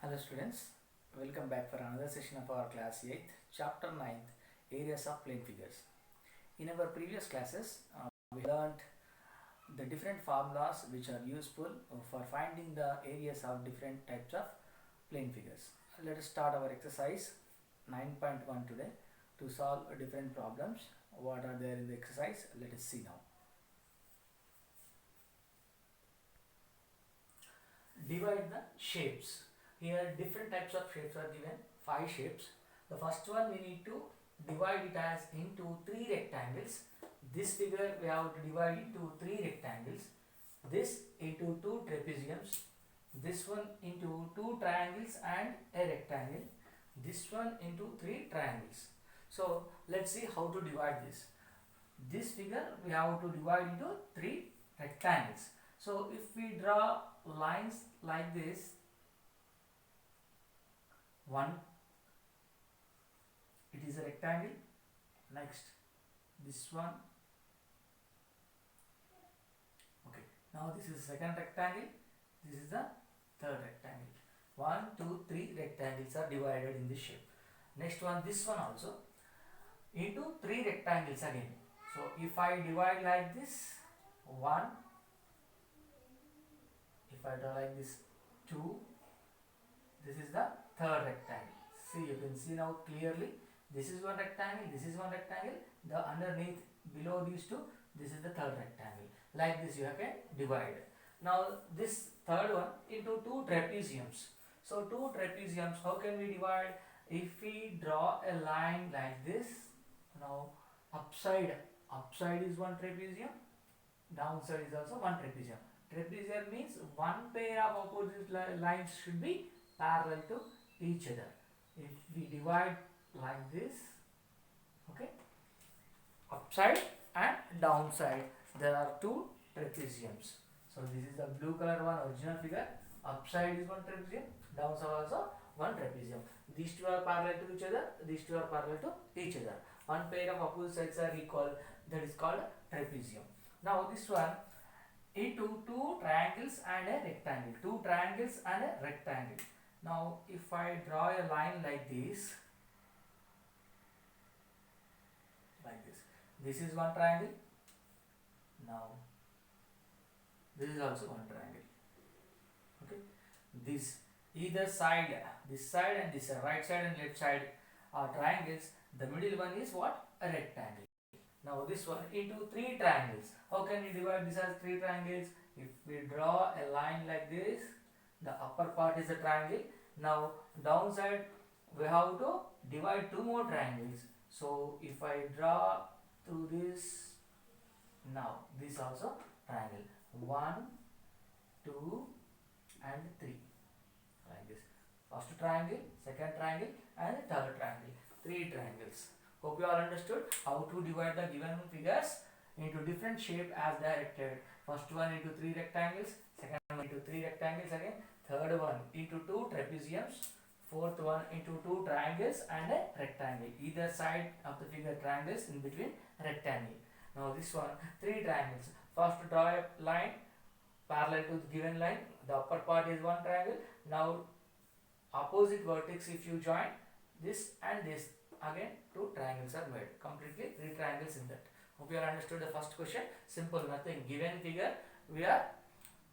Hello students, welcome back for another session of our class 8th, chapter 9th, areas of plane figures. In our previous classes, we learned the different formulas which are useful for finding the areas of different types of plane figures. Let us start our exercise 9.1 today to solve different problems. What are there in the exercise? Let us see now. Divide the shapes. Here different types of shapes are given, 5 shapes. The first one we need to divide it as into 3 rectangles. This figure we have to divide into 3 rectangles. This into 2 trapeziums. This one into 2 triangles and a rectangle. This one into 3 triangles. So let's see how to divide this. This figure we have to divide into 3 rectangles. So if we draw lines like this, one, it is a rectangle. Next, this one. Okay, now this is second rectangle. This is the third rectangle. 1, 2, 3 rectangles are divided in this shape. Next one, this one also into 3 rectangles again. So if I divide like this, 1, if I draw like this, 2, this is the third rectangle. See, you can see now clearly, this is one rectangle, this is one rectangle, the underneath below these two, this is the third rectangle. Like this you can divide. Now this third one into 2 trapeziums. So 2 trapeziums, how can we divide? If we draw a line like this, now upside is one trapezium, downside is also one trapezium. Trapezium means one pair of opposite lines should be parallel to each other. If we divide like this, okay, upside and downside, there are 2 trapeziums. So this is the blue color one original figure. Upside is one trapezium, downside also one trapezium. These two are parallel to each other, these two are parallel to each other. One pair of opposite sides are equal, that is called trapezium. Now this one into 2 triangles and a rectangle. 2 triangles and a rectangle. Now if I draw a line like this, this is one triangle. Now this is also one triangle. Okay, this either side, this side and this side, right side and left side are triangles. The middle one is what? A rectangle. Now this one into 3 triangles. How can we divide this as 3 triangles? If we draw a line like this, the upper part is a triangle. Now downside we have to divide 2 more triangles. So if I draw through this, now this also triangle. 1, 2 and 3, like this. First triangle, second triangle and third triangle. 3 triangles. Hope you all understood how to divide the given figures into different shape as directed. First one into 3 rectangles, second one into 3 rectangles again, third one into 2 trapeziums, fourth one into 2 triangles and a rectangle. Either side of the figure triangles, in between rectangle. Now this one 3 triangles. First draw a line parallel to the given line. The upper part is one triangle. Now opposite vertex, if you join this and this, again 2 triangles are made. Completely 3 triangles in that. Hope you all understood the first question. Simple, nothing. Given figure, we are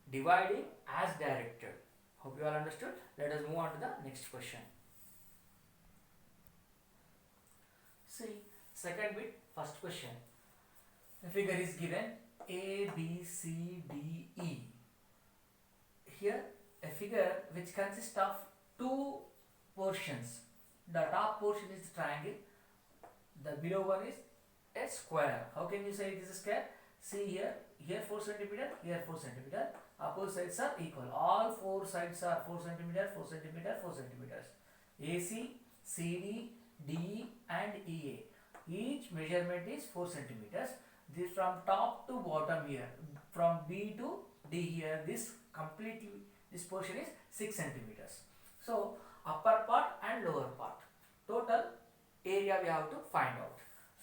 dividing as directed. Hope you all understood. Let us move on to the next question. See, second bit, first question. The figure is given A, B, C, D, E. Here, a figure which consists of 2 portions. The top portion is the triangle, the below one is a square. How can you say it is a square? See here, here 4 centimeter, here 4 centimeter. Opposite sides are equal. All 4 sides are 4 centimeter, 4 centimeter, 4 centimeters. AC, CD, DE and EA. Each measurement is 4 centimeters. This from top to bottom here, from B to D here, this completely, this portion is 6 centimeters. So upper part and lower part, total area we have to find out.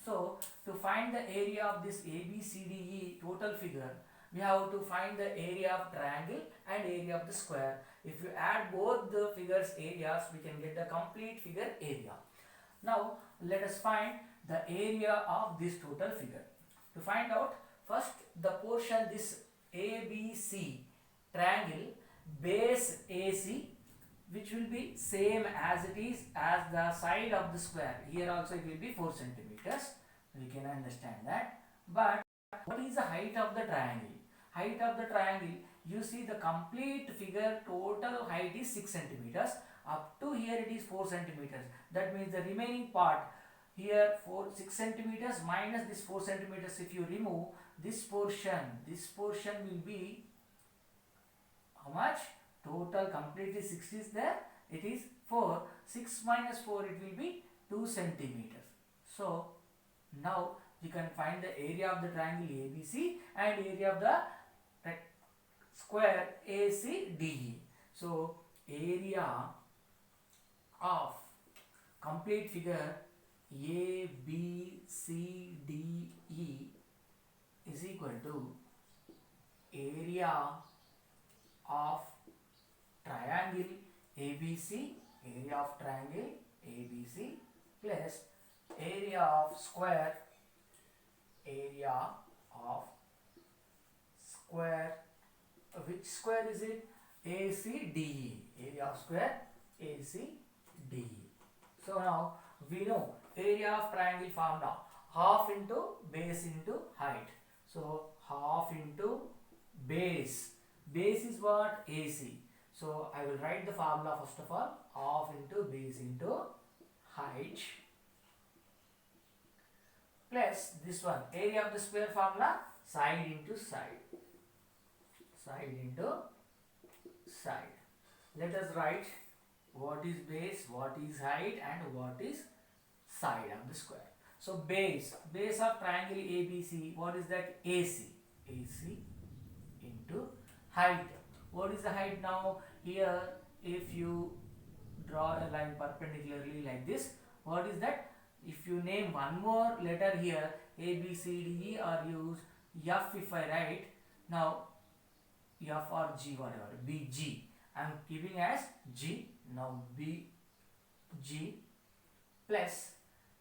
So to find the area of this ABCDE total figure, we have to find the area of triangle and area of the square. If you add both the figures areas, we can get the complete figure area. Now let us find the area of this total figure. To find out, first the portion, this ABC triangle, base AC, which will be same as it is as the side of the square. Here also it will be 4 centimeters. We can understand that. But what is the height of the triangle? Height of the triangle, you see the complete figure total height is 6 centimeters. Up to here it is 4 centimeters. That means the remaining part here 6 centimeters minus this 4 centimeters. If you remove this portion will be how much? Total completely 6 is there. It is 4. 6 minus 4, it will be 2 centimeters. So now you can find the area of the triangle ABC and area of the square ACDE. So area of complete figure ABCDE is equal to area of triangle ABC, area of triangle ABC plus area of square, which square is it? ACDE, area of square ACDE. So now we know area of triangle formula, half into base into height. So half into base. Base is what? AC. So I will write the formula first of all. Half into base into height plus this one, area of the square formula, side into side. Side into side. Let us write what is base, what is height and what is side of the square. So base of triangle ABC, what is that? AC. AC into height. What is the height now? Here if you draw a line perpendicularly like this, what is that? If you name one more letter here, A, B, C, D, E, or use F if I write, now F or G, whatever, B, G. I am giving as G. Now B, G plus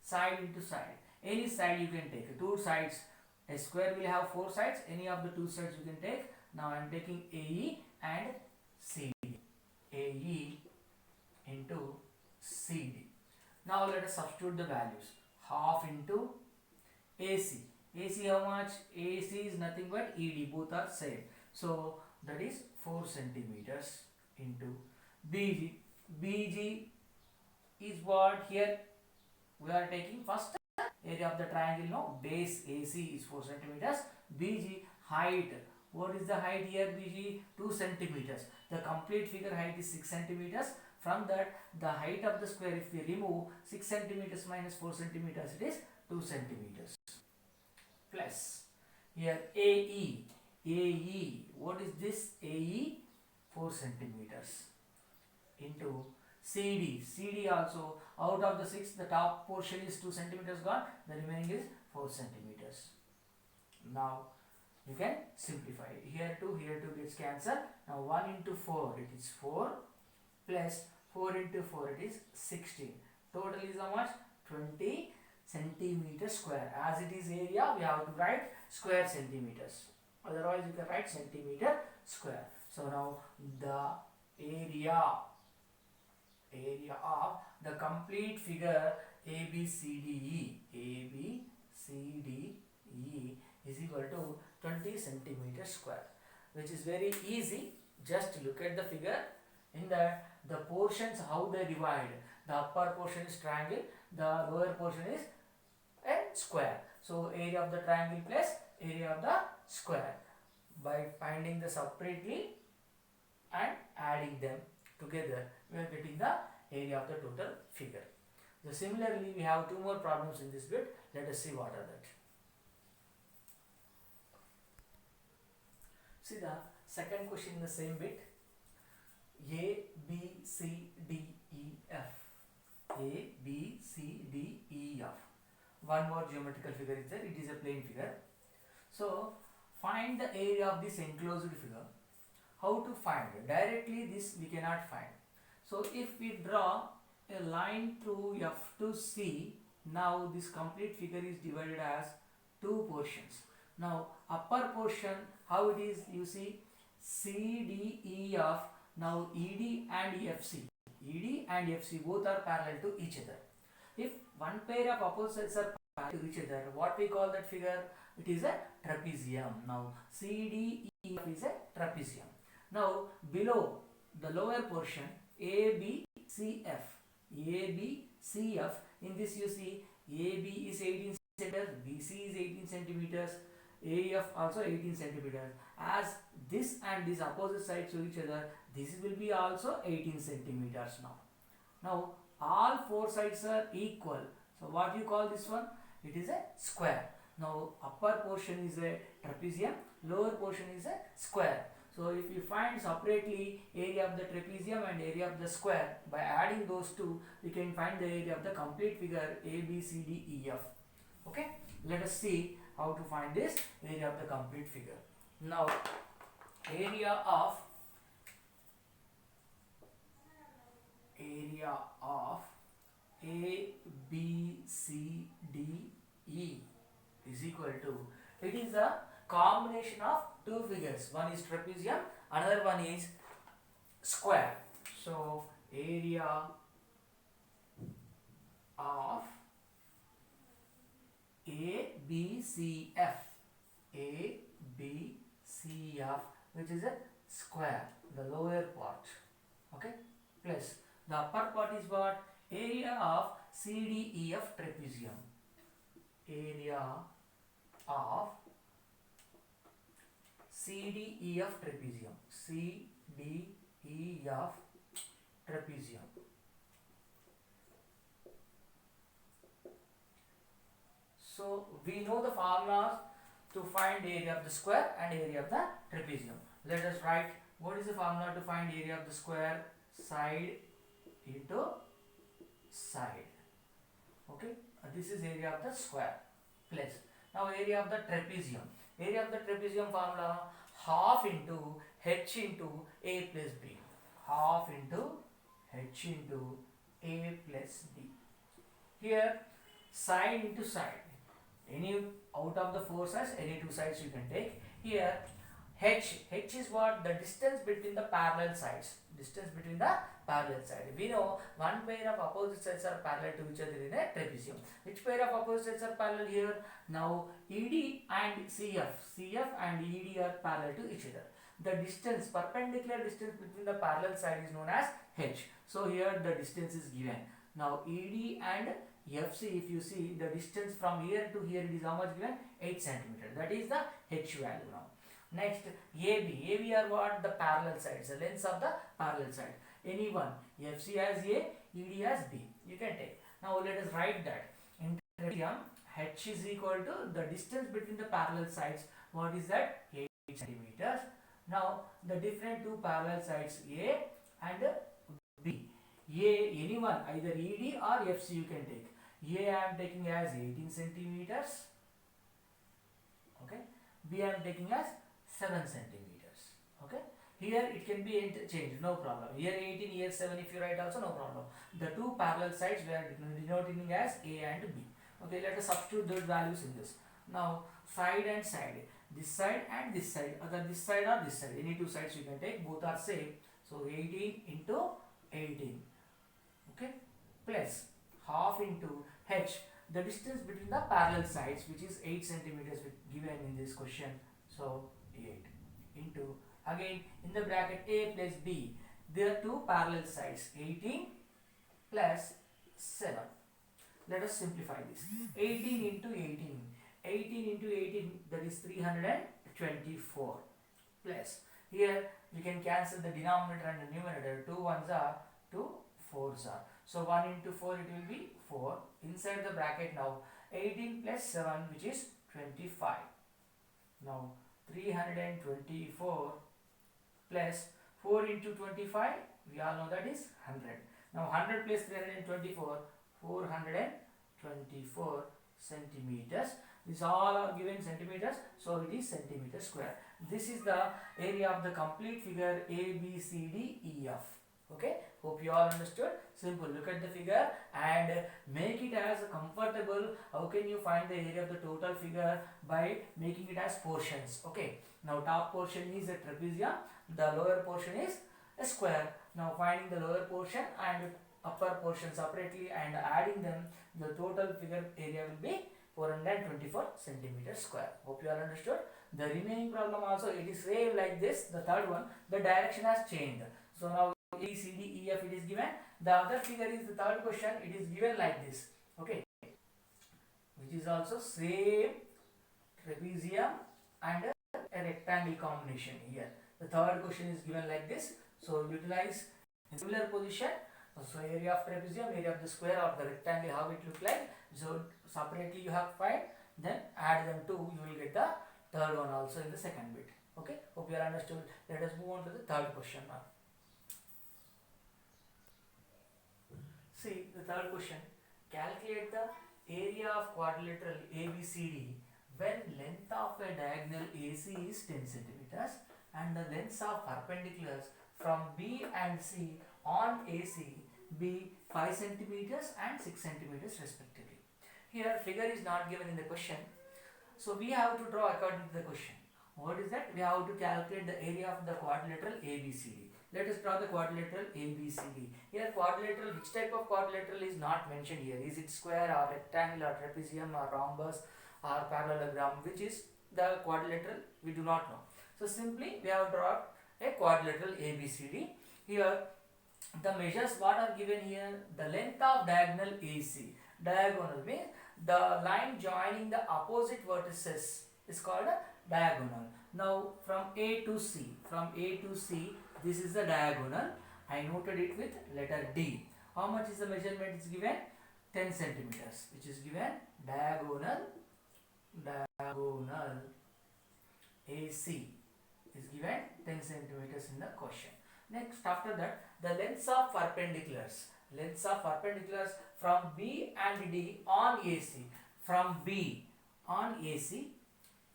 side into side. Any side you can take. Two sides. A square will have 4 sides. Any of the 2 sides you can take. Now I am taking AE and CD. AE into CD. Now let us substitute the values. Half into AC. AC how much? AC is nothing but ED. Both are same. So that is 4 centimeters into BG. BG is what? Here we are taking first area of the triangle. No, base AC is 4 centimeters. BG height. What is the height here? BG 2 centimeters. The complete figure height is 6 centimeters. From that, the height of the square, if we remove 6 centimeters minus 4 centimeters, it is 2 centimeters. Plus here AE. AE. What is this? AE 4 centimeters into CD. CD also, out of the 6, the top portion is 2 centimeters gone. The remaining is 4 centimeters. Now you can simplify. Here 2 gets cancelled. Now 1 into 4, it is 4 plus 4 into 4, it is 16. Total is how much? 20 centimeters square. As it is area, we have to write square centimeters. Otherwise, you can write centimeter square. So now the area of the complete figure ABCDE is equal to 20 centimeters square, which is very easy. Just look at the figure. In that, the portions, how they divide. The upper portion is triangle, the lower portion is a square. So area of the triangle plus area of the square. By finding the separately and adding them together, we are getting the area of the total figure. So similarly, we have 2 more problems in this bit. Let us see what are that. See the second question in the same bit. A, B, C, D, E, F. A, B, C, D, E, F. One more geometrical figure is there. It is a plane figure. So find the area of this enclosed figure. how to find? Directly this we cannot find. So if we draw a line through F to C, now this complete figure is divided as two portions. Now upper portion, how it is, you see, C, D, E, F. Now ED and FC, ED and FC both are parallel to each other. If one pair of opposites are parallel to each other, what we call that figure? It is a trapezium. Now CDEF is a trapezium. Now below the lower portion, ABCF, ABCF, in this you see AB is 18 centimeters, BC is 18 centimeters, AF also 18 centimeters. As this and this opposite sides to each other, this will be also 18 centimeters now. Now all four sides are equal. So what you call this one? It is a square. Now upper portion is a trapezium, lower portion is a square. So if you find separately area of the trapezium and area of the square, by adding those two, we can find the area of the complete figure ABCDEF. Okay, let us see how to find this area of the complete figure. Now area of A, B, C, D, E is equal to, it is a combination of two figures. One is trapezium, another one is square. So area of ABCF, ABCF, which is a square, the lower part, okay, plus the upper part is what? Area of CDEF trapezium, area of CDEF trapezium, CDEF trapezium. So we know the formulas to find area of the square and area of the trapezium. Let us write what is the formula to find area of the square? Side into side. Okay, this is area of the square plus. Now area of the trapezium. Area of the trapezium formula, half into h into a plus b. Half into h into a plus b. Here side into side. Any out of the four sides, any two sides you can take. Here h is what? The distance between the parallel sides. Distance between the parallel side. We know one pair of opposite sides are parallel to each other in a trapezium. Which pair of opposite sides are parallel here? Now ED and CF and ED are parallel to each other. The distance, perpendicular distance between the parallel side is known as h. So here the distance is given. Now ED and FC, if you see the distance from here to here, it is how much given? 8 centimeters. That is the h value now. Next AB are what? The parallel sides, the lengths of the parallel side. Any one, FC as A, ED as B, you can take. Now let us write that. In trapezium, h is equal to the distance between the parallel sides. What is that? 8 centimeters. Now the different two parallel sides A and B. Any one, either ED or FC you can take. A I am taking as 18 centimeters. Okay. B I am taking as 7 centimeters. Okay. Here it can be interchanged, no problem. Here 18, here 7 if you write also, no problem. The two parallel sides we are denoting as A and B. Okay, let us substitute those values in this. Now side and side, this side and this side, either this side or this side, any two sides you can take, both are same. So 18 into 18, okay, plus half into h, the distance between the parallel sides, which is 8 centimeters given in this question. So 8 into, again in the bracket A plus B, there are two parallel sides, 18 plus 7. Let us simplify this. 18 into 18, 18 into 18, that is 324, plus here we can cancel the denominator and the numerator. 2 ones are 2 4s are. So 1 into 4, it will be 4. Inside the bracket now 18 plus 7, which is 25. Now 324 plus 4 into 25, we all know that is 100. Now 100 plus 324, 424 centimeters. These all are given centimeters, so it is centimeter square. This is the area of the complete figure A, B, C, D, E, F. Okay, hope you all understood. Simple. Look at the figure and make it as comfortable. How can you find the area of the total figure? By making it as portions. Okay, now top portion is a trapezium, the lower portion is a square. Now finding the lower portion and upper portion separately and adding them, the total figure area will be 424 centimeters square. Hope you all understood. The remaining problem also, it is same like this. The third one, the direction has changed. So now A, C, D, E, F it is given. The other figure is the third question. It is given like this. Okay, which is also same trapezium and a rectangle combination here. The third question is given like this. So utilize in similar position. So area of trapezium, area of the square or the rectangle, how it look like. So separately you have to find, then add them to, you will get the third one also in the second bit. Okay, hope you are understood. Let us move on to the third question now. See the third question. Calculate the area of quadrilateral ABCD when length of a diagonal AC is 10 centimeters and the lengths of perpendiculars from B and C on AC be 5 centimeters and 6 centimeters respectively. Here figure is not given in the question, so we have to draw according to the question. What is that? We have to calculate the area of the quadrilateral ABCD. Let us draw the quadrilateral ABCD. Here quadrilateral, which type of quadrilateral is not mentioned here. Is it square or rectangle or trapezium or rhombus or parallelogram? Which is the quadrilateral? We do not know. So simply we have drawn a quadrilateral ABCD. Here the measures what are given here, the length of diagonal AC. Diagonal means the line joining the opposite vertices is called a diagonal. Now from A to C, this is the diagonal. I noted it with letter D. How much is the measurement is given? 10 centimeters, which is given diagonal AC is given 10 centimeters in the question. Next, after that, the lengths of perpendiculars from B and D on AC, from B on AC,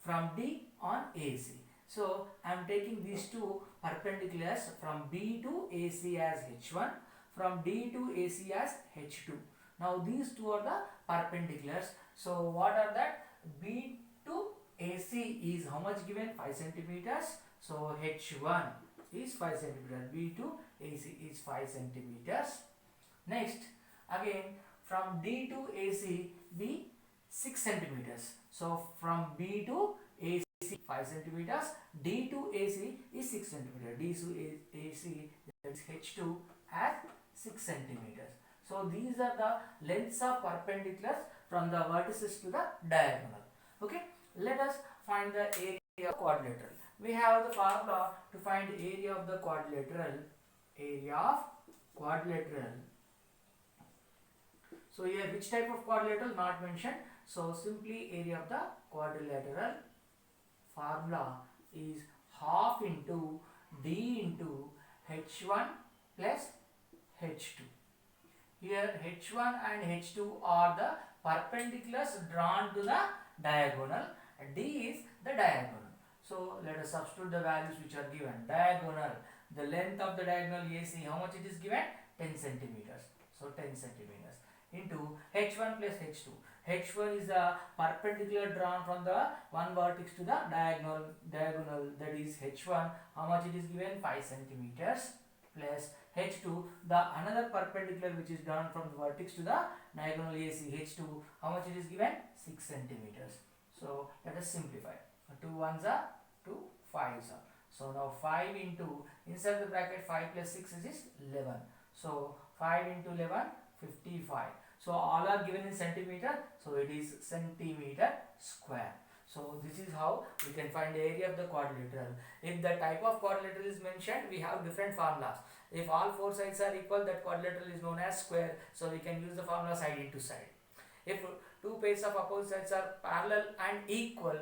from D on AC. So I am taking these two perpendiculars from B to AC as H1, from D to AC as H2. Now these two are the perpendiculars. So what are that? B to AC is how much given? 5 centimeters. So H1 is 5 centimeters. B to AC is 5 centimeters. Next, again from D to AC be 6 centimeters. So from B to AC 5 centimeters, D to AC is 6 centimeters. D to AC, that is H2 at 6 centimeters. So these are the lengths of perpendiculars from the vertices to the diagonal. Okay, let us find the area of quadrilateral. We have the formula to find area of the quadrilateral. So here which type of quadrilateral not mentioned. So simply area of the quadrilateral formula is half into D into H1 plus H2. Here H1 and H2 are the perpendiculars drawn to the diagonal. D is the diagonal. So let us substitute the values which are given. Diagonal, the length of the diagonal AC, how much it is given? 10 centimeters. So 10 centimeters into H1 plus H2. H1 is the perpendicular drawn from the one vertex to the diagonal, that is H1. How much it is given? 5 centimeters plus H2, the another perpendicular which is drawn from the vertex to the diagonal AC, H2. How much it is given? 6 centimeters. So let us simplify. 2 ones are 2 5s are. So now 5 into, inside the bracket 5 plus 6 is 11. So 5 into 11, 55. So all are given in centimeter, so it is centimeter square. So this is how we can find the area of the quadrilateral. If the type of quadrilateral is mentioned, we have different formulas. If all four sides are equal, that quadrilateral is known as square. So we can use the formula side into side. If two pairs of opposite sides are parallel and equal,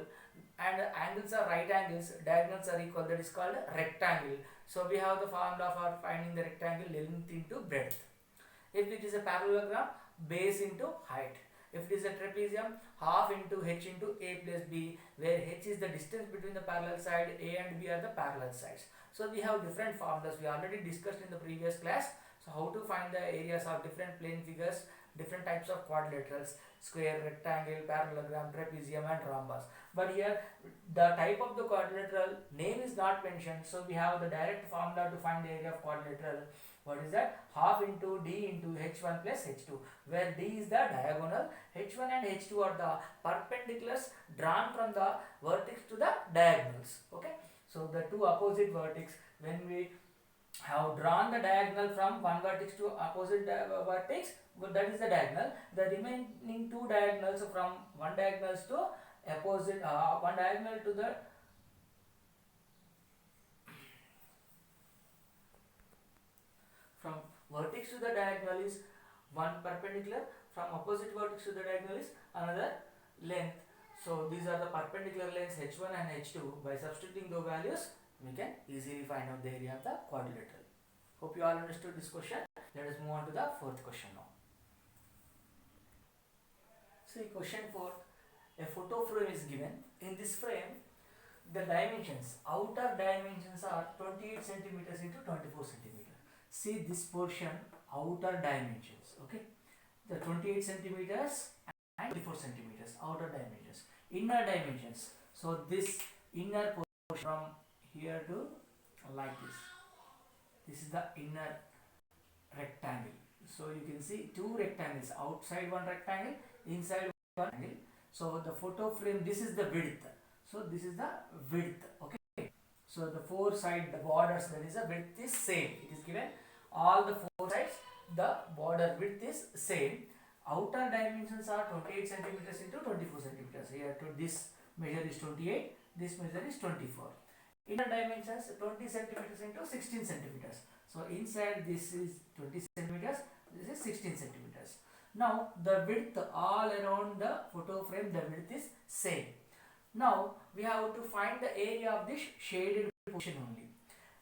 and angles are right angles, diagonals are equal, that is called rectangle. So we have the formula for finding the rectangle, length into breadth. If it is a parallelogram, base into height. If it is a trapezium, half into h into a plus b, where h is the distance between the parallel side, a and b are the parallel sides. So we have different formulas we already discussed in the previous class. So how to find the areas of different plane figures, different types of quadrilaterals, square, rectangle, parallelogram, trapezium and rhombus. But here the type of the quadrilateral name is not mentioned, so we have the direct formula to find the area of quadrilateral. What is that? Half into d into h1 plus h2, where d is the diagonal, h1 and h2 are the perpendiculars drawn from the vertex to the diagonals. Okay, so the two opposite vertex, when we have drawn the diagonal from one vertex to opposite vertex, that is the diagonal. The remaining two diagonals from one diagonals to opposite, one diagonal to the from vertex to the diagonal is one perpendicular, from opposite vertex to the diagonal is another length. So these are the perpendicular lengths h1 and h2. By substituting those values, we can easily find out the area of the quadrilateral. Hope you all understood this question. Let us move on to the fourth question now. See, question 4. A photo frame is given. In this frame, the dimensions, outer dimensions are 28 centimeters into 24 centimeters. See this portion, outer dimensions. Okay, the 28 centimeters and 24 centimeters, outer dimensions. Inner dimensions. So this inner portion from here to like this. This is the inner rectangle. So you can see two rectangles, outside one rectangle, inside one rectangle. So the photo frame, this is the width. So this is the width. Okay. So the four side, the borders, that is the width is same. It is given all the four sides, the border width is same. Outer dimensions are 28 centimeters into 24 centimeters. Here to this measure is 28, this measure is 24. Inner dimensions 20 centimeters into 16 centimeters. So inside this is 20 centimeters, this is 16 centimeters. Now the width all around the photo frame, the width is same. Now we have to find the area of this shaded portion only.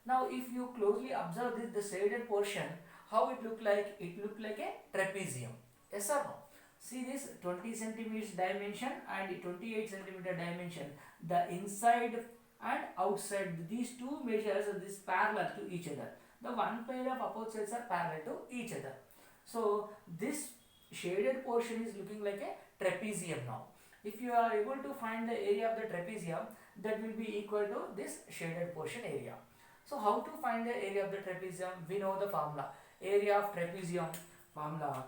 Now if you closely observe this, the shaded portion, how it look like? It look like a trapezium. Yes or no? See this 20 centimeters dimension and 28 centimeter dimension. The inside and outside, these two measures are this parallel to each other. The one pair of opposite sides are parallel to each other. So this shaded portion is looking like a trapezium now. If you are able to find the area of the trapezium, that will be equal to this shaded portion area. So how to find the area of the trapezium? We know the formula. Area of trapezium formula.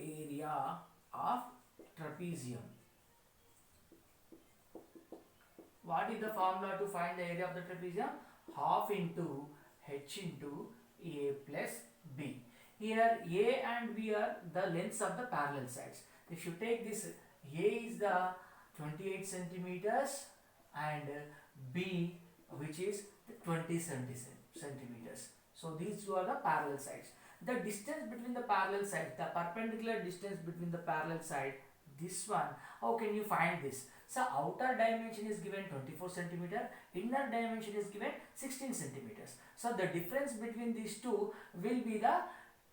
Area of trapezium. What is the formula to find the area of the trapezium? Half into h into a plus b. Here a and b are the lengths of the parallel sides. If you take this, a is the 28 centimeters and b, which is 20 centimeters. So these two are the parallel sides. The distance between the parallel sides, the perpendicular distance between the parallel side, this one, how can you find this? So outer dimension is given 24 centimeter, inner dimension is given 16 centimeters. So the difference between these two will be the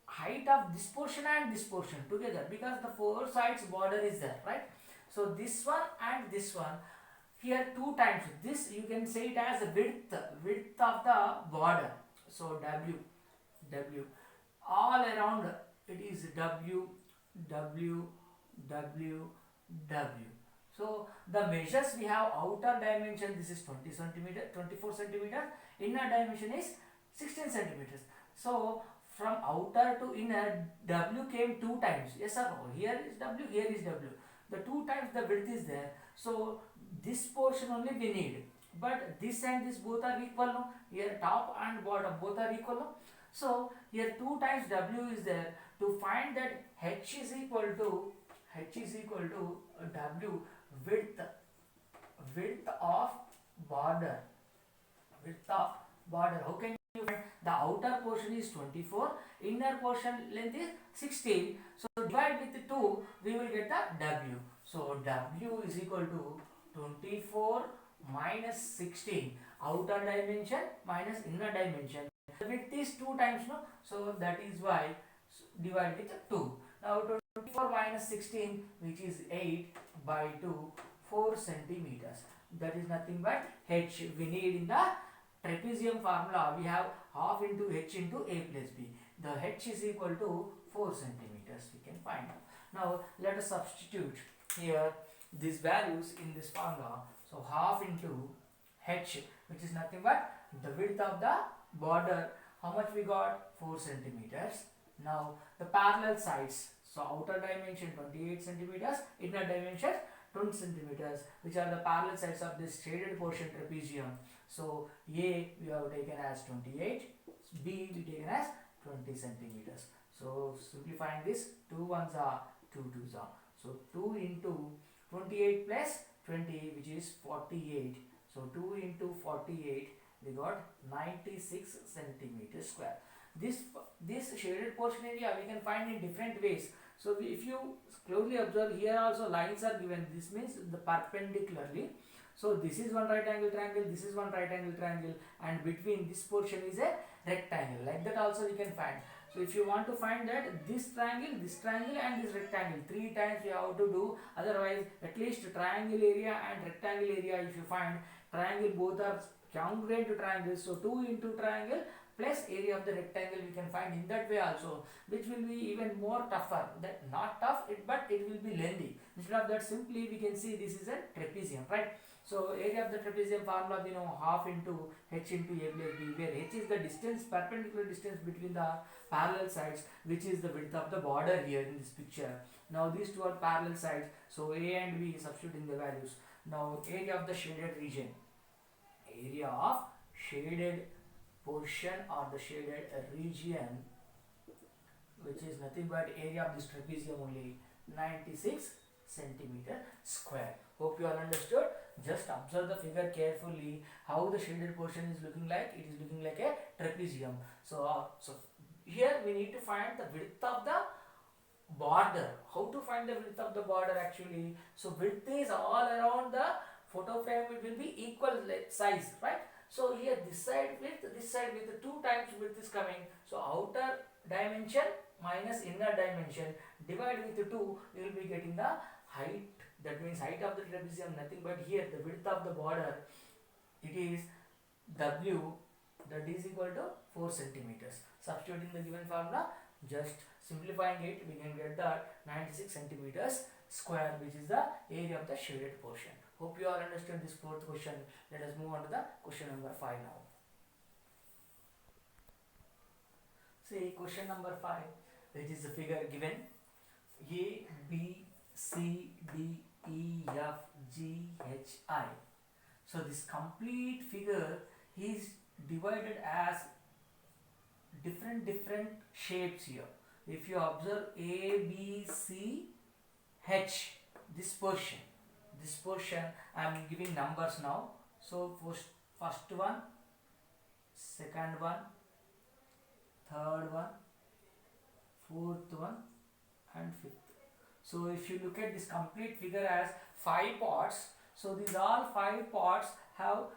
height of this portion and this portion together, because the four sides border is there, right? So this one and this one, here two times, this you can say it as width of the border. So w all around it is w. So the measures we have, outer dimension this is 20 centimeter, 24 centimeter, inner dimension is 16 centimeters. So from outer to inner, w came two times. Yes or no? Here is w, here is w. The two times the width is there. So this portion only we need. But this and this both are equal. No? Here top and bottom both are equal. No? So here two times w is there. To find that h is equal to w, width of border. How can you find? The outer portion is 24, inner portion length is 16. So divide with 2, we will get the w. So w is equal to 24 minus 16. Outer dimension minus inner dimension. The width is 2 times, no? So that is why divide with 2. Now 24 minus 16, which is 8 by 2, 4 centimeters. That is nothing but h. We need in the trapezium formula, we have half into h into a plus b. The h is equal to 4 centimeters. We can find out. Now let us substitute here these values in this formula. So half into h, which is nothing but the width of the border. How much we got? 4 centimeters. Now the parallel sides. So outer dimension 28 centimeters, inner dimension 20 centimeters, which are the parallel sides of this shaded portion trapezium. So A we have taken as 28, B we taken as 20 centimeters. So simplifying this, 2 ones are 2 twos are. So 2 into 28 plus 20, which is 48. So 2 into 48, we got 96 centimeters square. This shaded portion area we can find in different ways. So if you closely observe, here also lines are given. This means the perpendicularly. So this is one right angle triangle, this is one right angle triangle, and between this portion is a rectangle. Like that also we can find. So if you want to find that this triangle, and this rectangle, 3 times you have to do. Otherwise, at least triangle area and rectangle area, if you find triangle, both are congruent to triangle. So 2 into triangle plus area of the rectangle we can find in that way also, which will be even more tougher. That not tough, but it will be lengthy. Instead of that, simply we can see this is a trapezium, right? So area of the trapezium formula we know, half into h into a plus b, where h is the distance, perpendicular distance between the parallel sides, which is the width of the border here in this picture. Now these two are parallel sides, so a and b, substituting the values. Now area of the shaded region, area of shaded portion or the shaded region, which is nothing but area of this trapezium only, 96 centimeter square. Hope you all understood. Just observe the figure carefully, how the shaded portion is looking like. It is looking like a trapezium. So here we need to find the width of the border. How to find the width of the border actually? So width is all around the photo frame, it will be equal size, right? So here this side width, 2 times width is coming. So outer dimension minus inner dimension, divide with 2, you will be getting the height. That means height of the trapezium, nothing but here the width of the border, it is W, that is equal to 4 centimeters. Substituting the given formula, just simplifying it, we can get that 96 centimeters square, which is the area of the shaded portion. Hope you all understand this fourth question. Let us move on to the question number 5 now. See question number 5, which is the figure given A, B, C, D, E, F, G, H, I. So this complete figure is divided as different shapes here. If you observe A, B, C, H, this portion I am giving numbers now. So first one, second one, third one, fourth one, and fifth. So if you look at this complete figure as 5 parts, so these all 5 parts have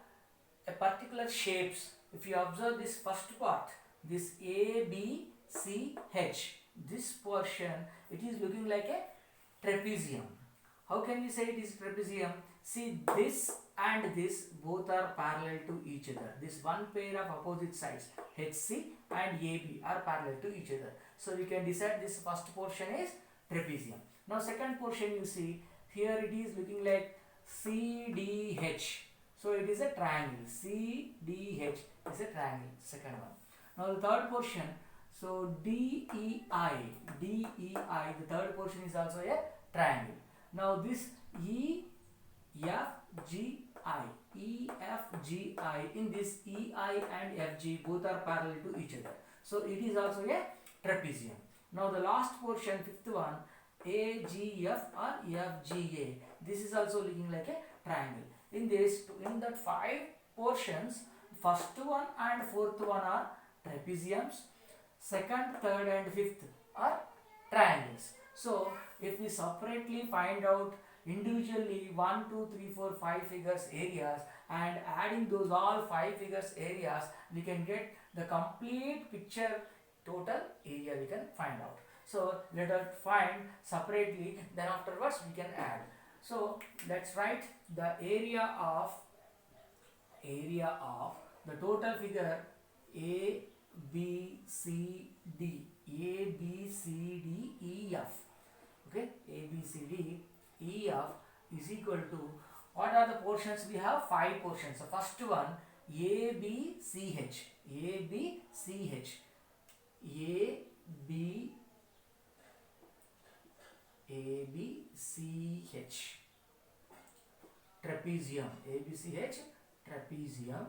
a particular shapes. If you observe this first part, this A, B, C, H, this portion, it is looking like a trapezium. How can we say it is trapezium? See, this and this both are parallel to each other. This one pair of opposite sides, HC and AB, are parallel to each other. So we can decide this first portion is trapezium. Now second portion, you see here it is looking like CDH. So it is a triangle. CDH is a triangle. Second one. Now the third portion, so DEI, the third portion is also a triangle. Now this EFGI, in this EI and FG both are parallel to each other. So it is also a trapezium. Now the last portion, fifth one, AGF or FGA, this is also looking like a triangle. In that 5 portions, first one and fourth one are trapeziums, second, third and fifth are triangles. So if we separately find out individually 1, 2, 3, 4, 5 figures areas and adding those all 5 figures areas, we can get the complete picture total area we can find out. So let us find separately, then afterwards we can add. So let's write the area of the total figure A B C D, A B C D E F. Okay, A B C D E F is equal to, what are the portions? We have 5 portions. The first one A B C H, A B C H, A B C H, trapezium, A B C H trapezium,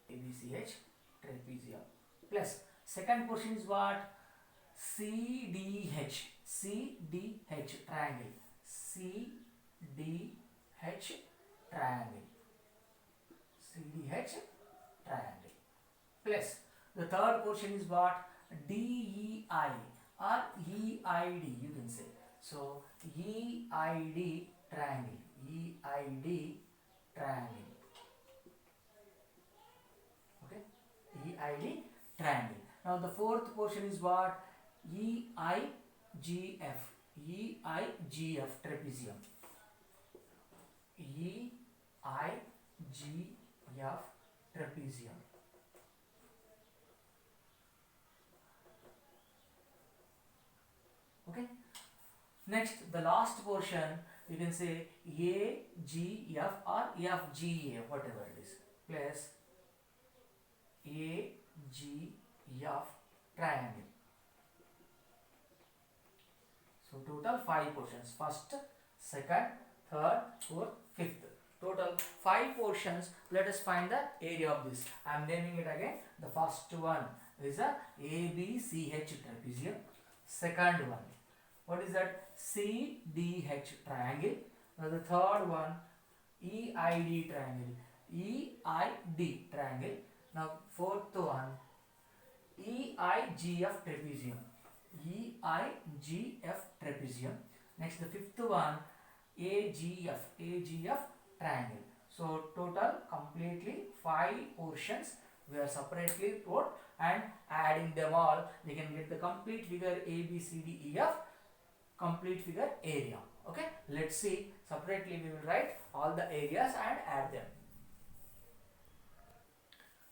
A B C H trapezium, plus second portion is what? C D H triangle, C D H triangle, C D H triangle, plus the third portion is what? D E I or E I D, you can say. So E I D triangle, E I D triangle. Okay, E I D triangle. Now the fourth portion is what? E I G F, E I G F trapezium, E I G F trapezium. Okay, next the last portion, you can say A G F or F G A, whatever it is, plus A G F triangle. So total 5 portions, first, second, third, fourth, fifth, total 5 portions. Let us find the area of this. I am naming it again. The first one is a ABCH trapezium. Second one, what is that? CDH triangle. Now the third one, EID triangle, EID triangle. Now fourth one, EIGF trapezium, EIGF trapezium. Next the fifth one, AGF triangle. So total completely 5 portions we are separately put, and adding them all we can get the complete figure ABCDEF, complete figure area. Okay, let's see separately. We will write all the areas and add them.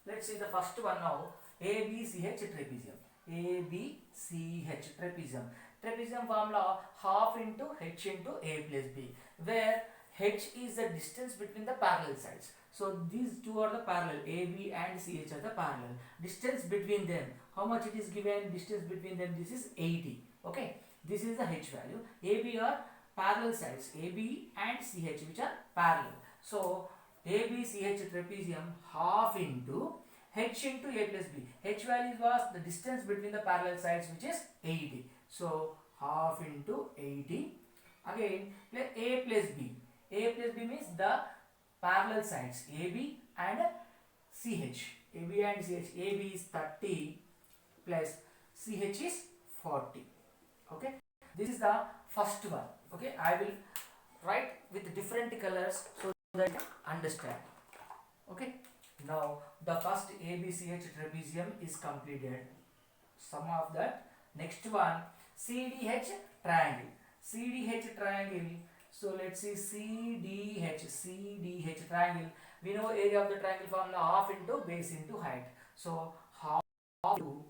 Let's see the first one now. ABCH trapezium, ABCH trapezium. Trapezium formula half into H into A plus B, where H is the distance between the parallel sides. So these two are the parallel, AB and CH are the parallel. Distance between them, how much it is given? Distance between them, this is 80. Okay, this is the H value. AB are parallel sides, AB and CH, which are parallel. So ABCH trapezium half into H into A plus B. H value was the distance between the parallel sides, which is 80. So half into 80. Again A plus B. A plus B means the parallel sides AB and CH. AB and CH. AB is 30 plus CH is 40. Okay. This is the first one. Okay. I will write with different colors so that you understand. Okay. Now the first ABCH trapezium is completed. Sum of that. Next one, CDH triangle. CDH triangle. So let's see CDH triangle. We know area of the triangle formula half into base into height. So half into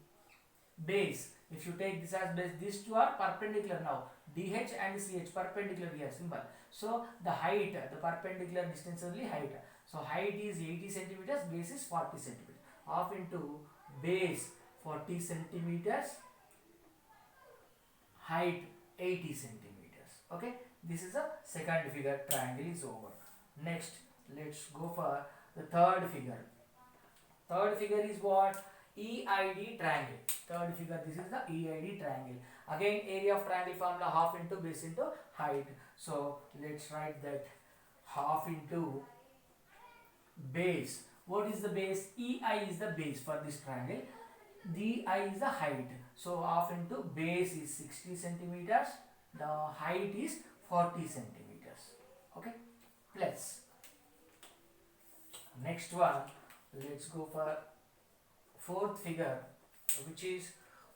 base. If you take this as base, these two are perpendicular now. DH and CH perpendicular here symbol. So the height, the perpendicular distance only height. So height is 80 centimeters, base is 40 centimeters. Half into base 40 centimeters, height 80 centimeters. Okay, this is a second figure. Triangle is over. Next, let's go for the third figure. Third figure is what? EID triangle. Third figure, this is the EID triangle. Again, area of triangle formula half into base into height. So let's write that half into base. What is the base? EI is the base for this triangle. DI is the height. So half into base is 60 centimeters. The height is 40 centimeters. Okay. Plus next one, let's go for fourth figure, which is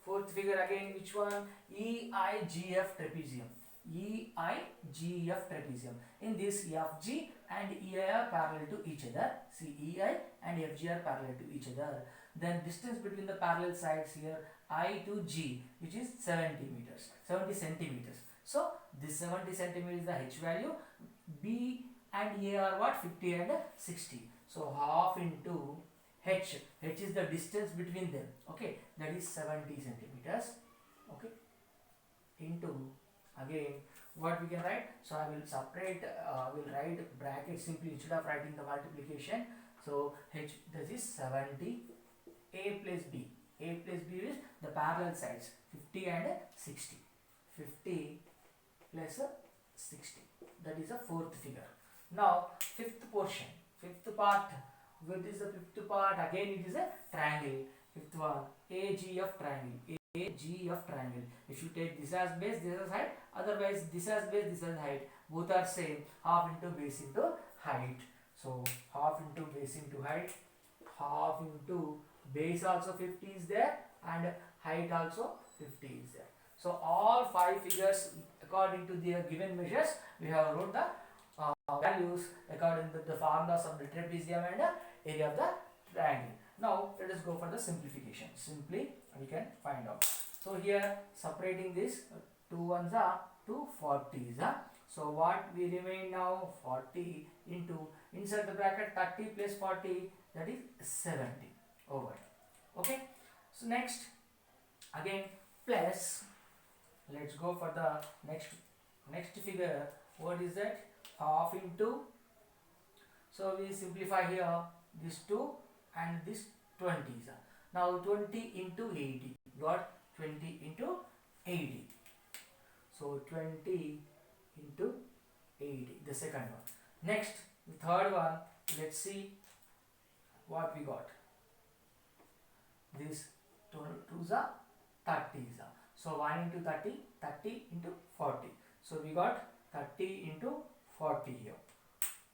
Fourth figure again, which one? EIGF trapezium. EIGF trapezium. In this, FG and EI are parallel to each other. See, EI and FG are parallel to each other. Then distance between the parallel sides here, I to G, which is 70 meters, 70 centimeters. So this 70 centimeters is the H value. B and A are what? 50 and 60. So half into H. H is the distance between them. Okay, that is 70 centimeters. Okay, into again what we can write. So I will separate. Will write bracket simply instead of writing the multiplication. So H, this is 70. A plus B. A plus B is the parallel sides 50 and 60. 50 plus 60. That is a fourth figure. Now fifth portion, fifth part. What is the fifth part? Again it is a triangle. Fifth one, AGF triangle. AGF triangle. If you take this as base, this as height. Otherwise this as base, this as height. Both are same. Half into base into height. So half into base into height. Half into base also 50 is there and height also 50 is there. So all five figures according to their given measures we have wrote the values according to the formulas of the trapezium and area of the triangle. Now let us go for the simplification. Simply we can find out. So here separating this 2 ones are 2 40s. So what we remain now 40 into inside the bracket 30 plus 40, that is 70 over. Okay, so next again plus, let's go for the next figure. What is that? Half into, so we simplify here this 2 and this 20s. Now 20 into 80, got 20 into 80. So 20 into 80, the second one. Next, the third one, let's see what we got. This 2s are 30s. So 1 into 30, 30 into 40. So we got 30 into 40 here.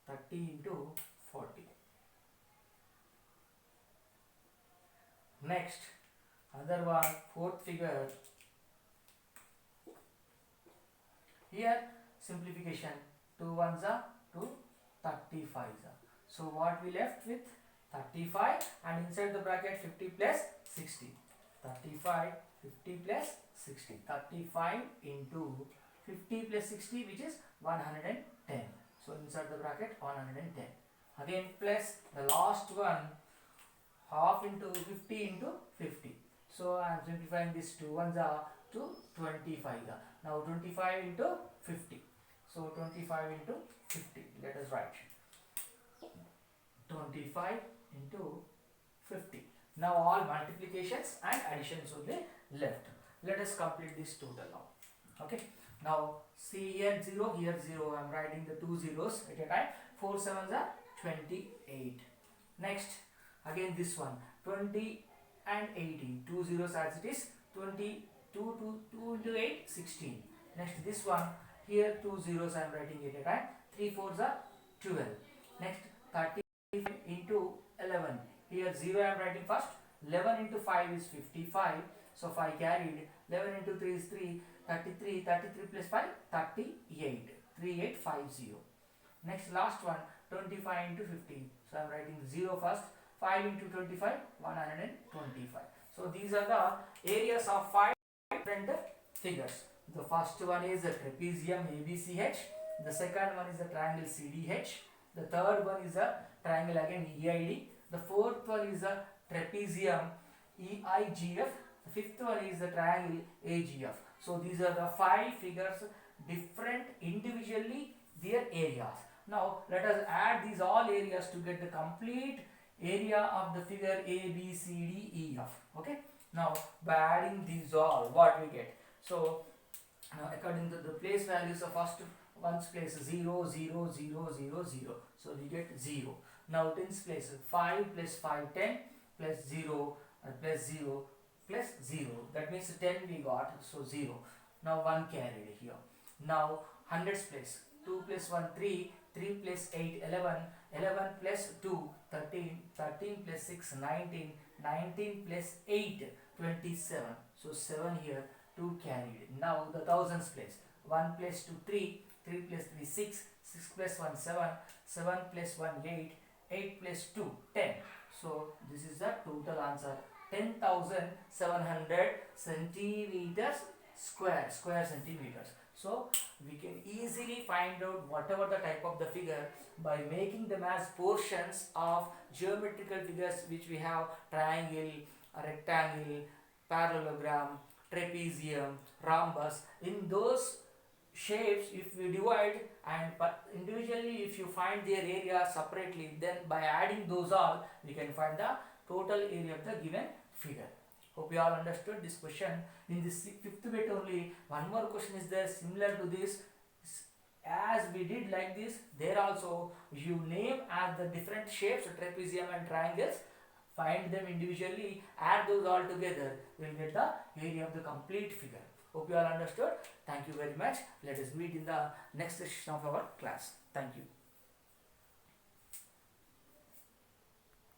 30 into 40. Next, another one, fourth figure. Here simplification, 2 ones are 2 35s. So what we left with 35 and inside the bracket 50 plus 60. 35, 50 plus 60. 35 into 50 plus 60, which is 110. So inside the bracket 110. Again plus the last one, half into 50 into 50. So I am simplifying this 2 ones are to 25. Now 25 into 50. So 25 into 50. Let us write 25 into 50. Now all multiplications and additions will be left. Let us complete this total now. Okay. Now see here 0, here 0. I am writing the 2 zeros at a time. 4 7s are 28. Next, again this one 20 and 18. 2 zeros as it is. 22 to 2 into 8, 16. Next this one, here 2 zeros I am writing at a time. 3 4s are 12. Next 30 into 11. Here 0 I am writing first. 11 into 5 is 55. So 5 carried. 11 into 3 is 3. 33. 33 plus 5, 38. 3850. Next last one, 25 into 50. So I am writing 0 first. 5 into 25, 125. So these are the areas of 5 different figures. The first one is the trapezium ABCH. The second one is the triangle CDH. The third one is a triangle again EID. The fourth one is a trapezium EIGF. The fifth one is the triangle AGF. So these are the 5 figures, different individually their areas. Now let us add these all areas to get the complete area of the figure A, B, C, D, E, F. Okay. Now by adding these all, what we get? So now according to the place values of first one's place 0, 0, 0, 0, 0. So we get 0. Now tens place 5 plus 5, 10 plus 0 plus 0 plus 0. That means 10 we got, so 0. Now 1 carried here. Now hundreds place 2 plus 1, 3, 3 plus 8, 11, 11 plus 2, 13, 13 plus 6, 19, 19 plus 8, 27. So 7 here, 2 carried. Now the thousands place. 1 plus 2, 3. 3 plus 3, 6. 6 plus 1, 7. 7 plus 1, 8. 8 plus 2, 10. So this is the total answer. 10,700 centimeters square centimeters. So we can easily find out whatever the type of the figure by making them as portions of geometrical figures, which we have triangle, rectangle, parallelogram, trapezium, rhombus. In those shapes, if we divide and but individually if you find their area separately, then by adding those all we can find the total area of the given figure. Hope you all understood this question. In this fifth bit only, one more question is there similar to this. As we did like this, there also you name as the different shapes, trapezium and triangles, find them individually, add those all together, we will get the area of the complete figure. Hope you all understood. Thank you very much. Let us meet in the next session of our class. Thank you.